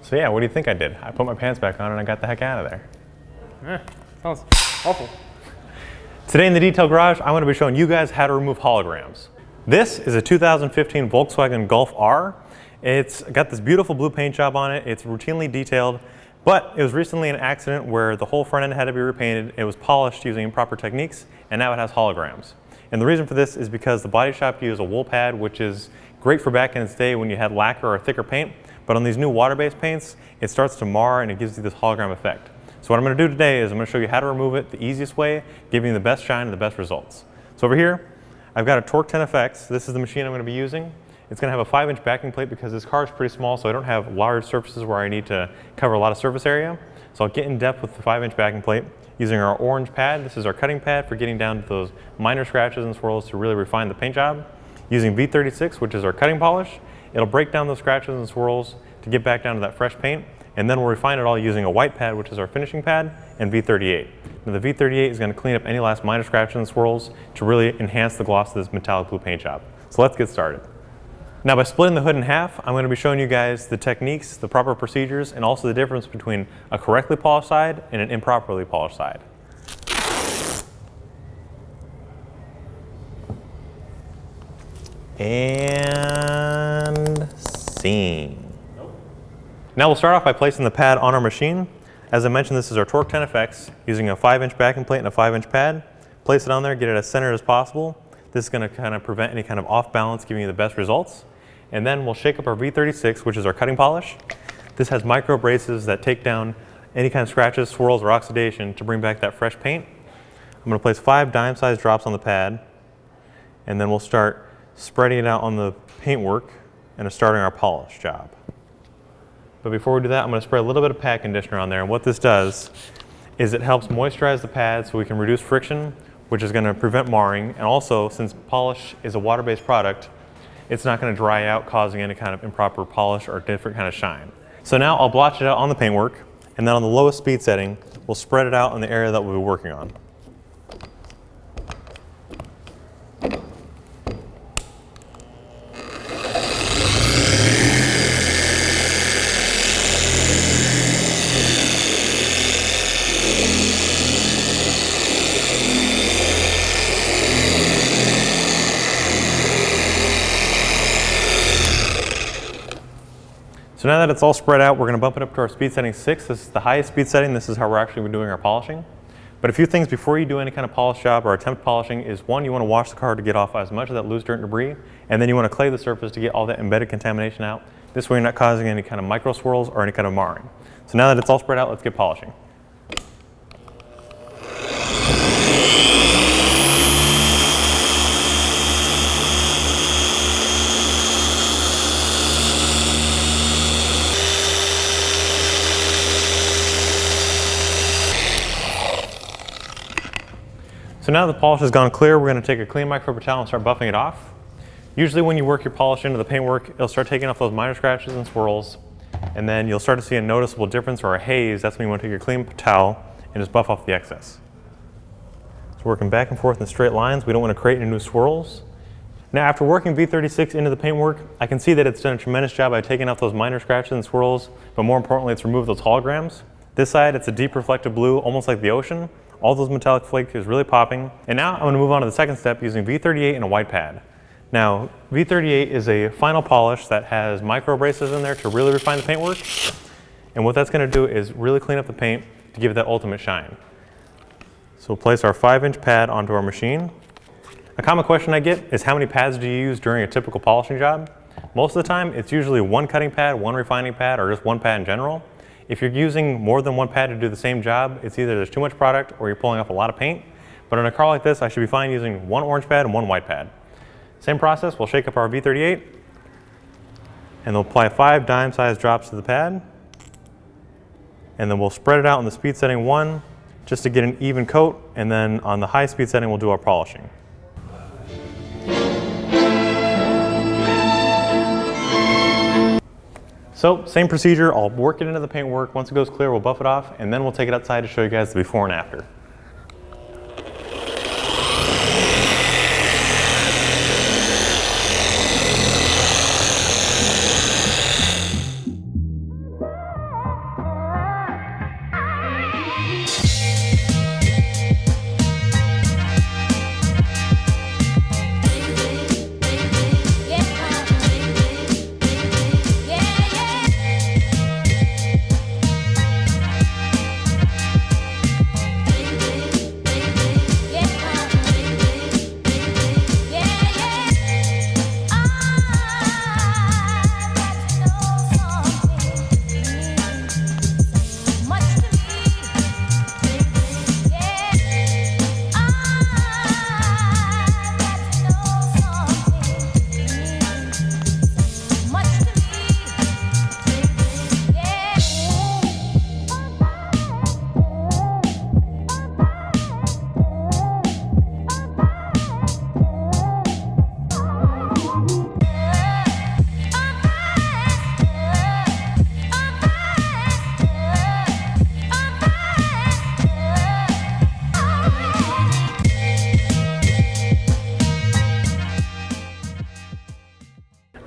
So yeah, what do you think I did? I put my pants back on and I got the heck out of there. Sounds awful. Today in the Detail Garage, I'm going to be showing you guys how to remove holograms. This is a 2015 Volkswagen Golf R. It's got this beautiful blue paint job on it. It's routinely detailed, but it was recently an accident where the whole front end had to be repainted. It was polished using improper techniques, and now it has holograms. And the reason for this is because the body shop used a wool pad, which is great for back in its day when you had lacquer or thicker paint, but on these new water-based paints, it starts to mar and it gives you this hologram effect. So what I'm going to do today is I'm going to show you how to remove it the easiest way, giving you the best shine and the best results. So over here, I've got a TORQ 10FX. This is the machine I'm going to be using. It's going to have a 5-inch backing plate because this car is pretty small, so I don't have large surfaces where I need to cover a lot of surface area. So I'll get in depth with the 5-inch backing plate using our orange pad. This is our cutting pad for getting down to those minor scratches and swirls to really refine the paint job. Using V36, which is our cutting polish, it'll break down those scratches and swirls to get back down to that fresh paint, and then we'll refine it all using a white pad, which is our finishing pad, and V38. Now the V38 is going to clean up any last minor scratches and swirls to really enhance the gloss of this metallic blue paint job. So let's get started. Now by splitting the hood in half, I'm going to be showing you guys the techniques, the proper procedures, and also the difference between a correctly polished side and an improperly polished side. And scene. Now we'll start off by placing the pad on our machine. As I mentioned, this is our TORQ 10FX using a 5-inch backing plate and a 5-inch pad. Place it on there, get it as centered as possible. This is going to kind of prevent any kind of off balance, giving you the best results. And then we'll shake up our V36, which is our cutting polish. This has micro abrasives that take down any kind of scratches, swirls, or oxidation to bring back that fresh paint. I'm going to place 5 dime-sized drops on the pad, and then we'll start spreading it out on the paintwork and starting our polish job. But before we do that, I'm going to spray a little bit of pad conditioner on there, and what this does is it helps moisturize the pad so we can reduce friction, which is going to prevent marring, and also since polish is a water-based product, it's not going to dry out, causing any kind of improper polish or different kind of shine. So now I'll blotch it out on the paintwork, and then on the lowest speed setting, we'll spread it out on the area that we'll be working on. So now that it's all spread out, we're going to bump it up to our speed setting 6. This is the highest speed setting. This is how we're actually doing our polishing. But a few things before you do any kind of polish job or attempt polishing is, one, you want to wash the car to get off as much of that loose dirt and debris, and then you want to clay the surface to get all that embedded contamination out. This way you're not causing any kind of micro swirls or any kind of marring. So now that it's all spread out, let's get polishing. So now the polish has gone clear, we're going to take a clean microfiber towel and start buffing it off. Usually when you work your polish into the paintwork, it'll start taking off those minor scratches and swirls, and then you'll start to see a noticeable difference or a haze. That's when you want to take your clean towel and just buff off the excess. So working back and forth in straight lines, we don't want to create any new swirls. Now after working V36 into the paintwork, I can see that it's done a tremendous job by taking off those minor scratches and swirls, but more importantly, it's removed those holograms. This side, it's a deep reflective blue, almost like the ocean. All those metallic flakes is really popping. And now I'm going to move on to the second step using V38 and a white pad. Now, V38 is a final polish that has micro abrasives in there to really refine the paintwork. And what that's going to do is really clean up the paint to give it that ultimate shine. So we'll place our 5-inch pad onto our machine. A common question I get is, how many pads do you use during a typical polishing job? Most of the time, it's usually one cutting pad, one refining pad, or just one pad in general. If you're using more than one pad to do the same job, it's either there's too much product or you're pulling off a lot of paint. But in a car like this, I should be fine using one orange pad and one white pad. Same process, we'll shake up our V38 and we'll apply 5 dime-sized drops to the pad. And then we'll spread it out in the speed setting 1 just to get an even coat, and then on the high speed setting we'll do our polishing. So same procedure, I'll work it into the paintwork. Once it goes clear, we'll buff it off, and then we'll take it outside to show you guys the before and after.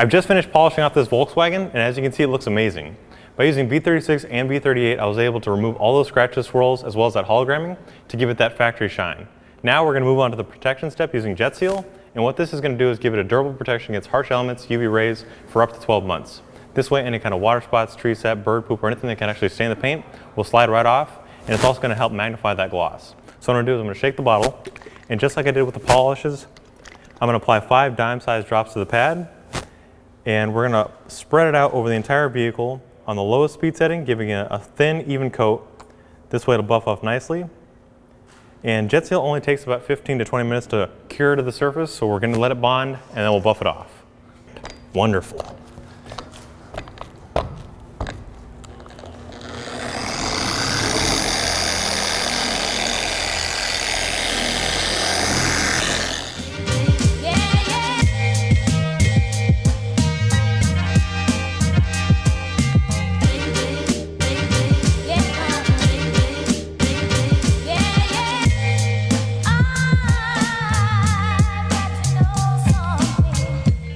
I've just finished polishing off this Volkswagen, and as you can see, it looks amazing. By using B36 and B38, I was able to remove all those scratches, swirls, as well as that hologramming to give it that factory shine. Now we're going to move on to the protection step using JetSeal, and what this is going to do is give it a durable protection against harsh elements, UV rays, for up to 12 months. This way, any kind of water spots, tree sap, bird poop, or anything that can actually stain the paint will slide right off, and it's also going to help magnify that gloss. So what I'm going to do is I'm going to shake the bottle, and just like I did with the polishes, I'm going to apply 5 dime-sized drops to the pad, and we're going to spread it out over the entire vehicle on the lowest speed setting, giving it a thin, even coat. This way it'll buff off nicely. And JetSeal only takes about 15 to 20 minutes to cure to the surface, so we're going to let it bond, and then we'll buff it off. Wonderful.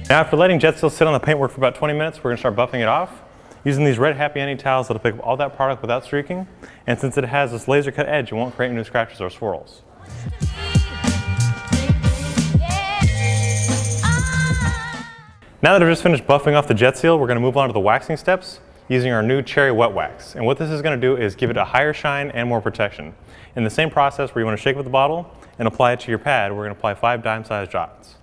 Now after letting JetSeal sit on the paintwork for about 20 minutes, we're going to start buffing it off using these red happy ending towels that'll pick up all that product without streaking, and since it has this laser cut edge, it won't create new scratches or swirls. Now that I've just finished buffing off the JetSeal, we're going to move on to the waxing steps using our new cherry wet wax. And what this is going to do is give it a higher shine and more protection. In the same process where you want to shake with the bottle and apply it to your pad, we're going to apply 5 dime-sized drops.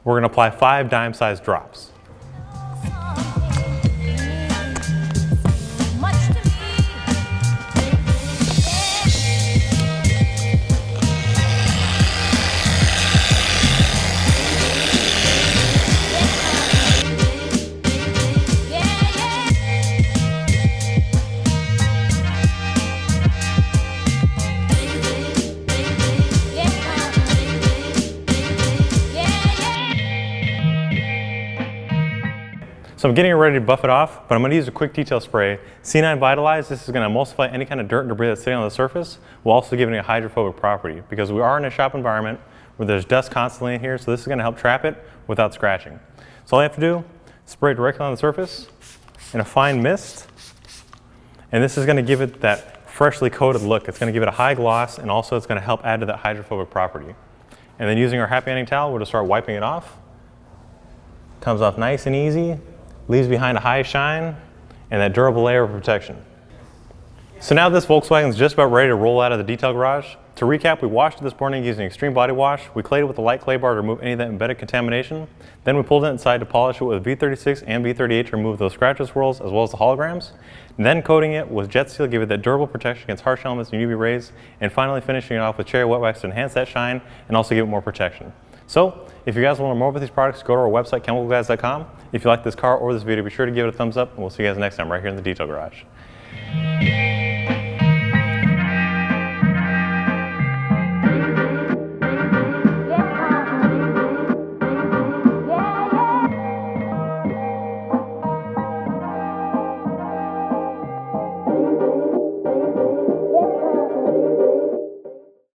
We're going to apply 5 dime-sized drops. So I'm getting ready to buff it off, but I'm going to use a quick detail spray. C9 Vitalize, this is going to emulsify any kind of dirt and debris that's sitting on the surface, while also giving it a hydrophobic property, because we are in a shop environment where there's dust constantly in here, so this is going to help trap it without scratching. So all you have to do, spray directly on the surface in a fine mist, and this is going to give it that freshly coated look. It's going to give it a high gloss, and also it's going to help add to that hydrophobic property. And then using our happy ending towel, we'll just start wiping it off. Comes off nice and easy. Leaves behind a high shine and that durable layer of protection. So now this Volkswagen is just about ready to roll out of the detail garage. To recap, we washed it this morning using Extreme Body Wash. We clayed it with a light clay bar to remove any of that embedded contamination. Then we pulled it inside to polish it with B36 and B38 to remove those scratches, swirls, as well as the holograms. Then coating it with JetSeal, give it that durable protection against harsh elements and UV rays. And finally finishing it off with cherry wet wax to enhance that shine and also give it more protection. So, if you guys want to learn more about these products, go to our website, chemicalguys.com. If you like this car or this video, be sure to give it a thumbs up, and we'll see you guys next time right here in the Detail Garage.